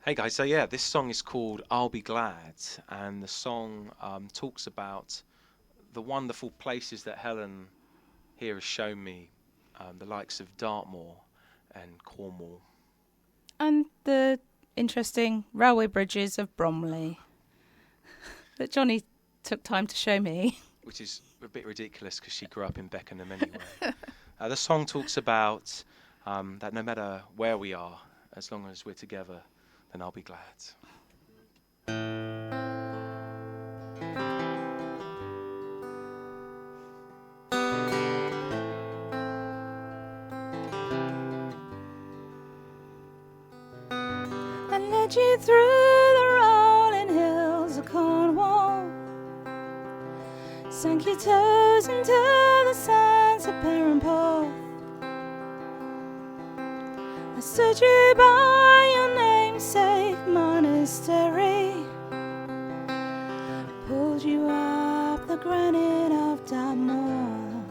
Hey guys, so yeah, this song is called I'll Be Glad, and the song talks about the wonderful places that Helen here has shown me, the likes of Dartmoor and Cornwall. And the interesting railway bridges of Bromley that Johnny took time to show me. Which is a bit ridiculous because she grew up in Beckenham anyway. The song talks about that no matter where we are, as long as we're together, then I'll be glad. I led you through the rolling hills of Cornwall, sank your toes into the sands of Perranporth. I stood you by your namesake monastery, pulled you up the granite of Dartmoor.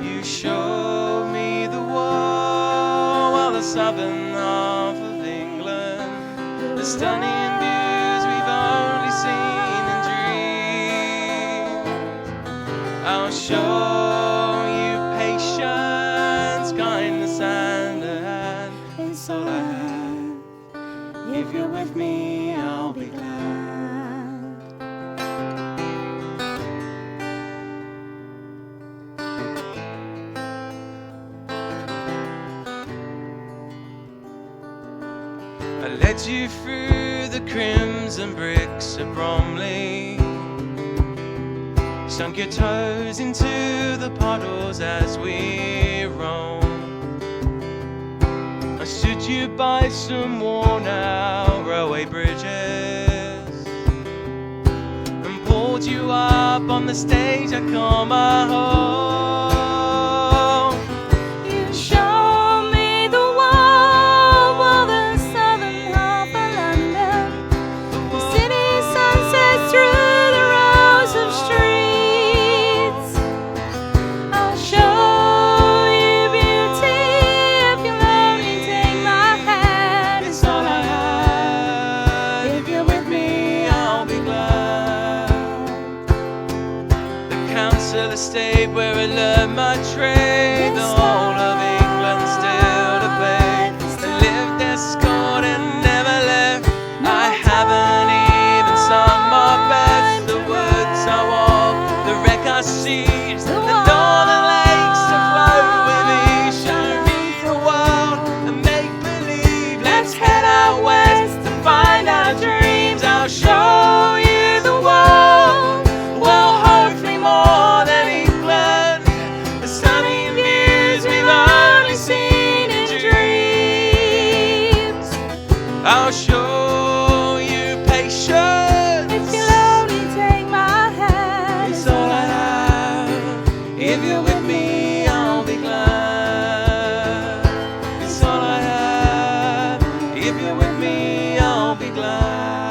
You showed me the world, well, the southern half of England, the stunning views we've only seen in dreams. I'll show you patience, kindness, and a hand. It's all I have. If you're with me, I'll be glad. I led you through the crimson bricks of Bromley, sunk your toes into the puddles as we roamed. I stood you by some worn out railway bridges and pulled you up on the stage at Comer Hall. You showed me the world, well, the southern half of London, the city sunsets through the rows of streets. I'll show you beauty if you'll only take my hand. It's all I have. If you're with me, I'll be glad. The council estate where I learned my trade, the whole of England still to pay. I lived there, scored and never left. I haven't even sung my best. The woods I walk, the wreck I seized, the northern lakes afloat with me. Show me the world and make believe. Let's head out west to find our dreams. I'll show you the world, well, hopefully more than England. The stunning views we've only seen in dreams. I'll show you patience. If you'll only take my hand. It's all I have. If you're with me, I'll be glad. It's all I have. If you're with me, I'll be glad.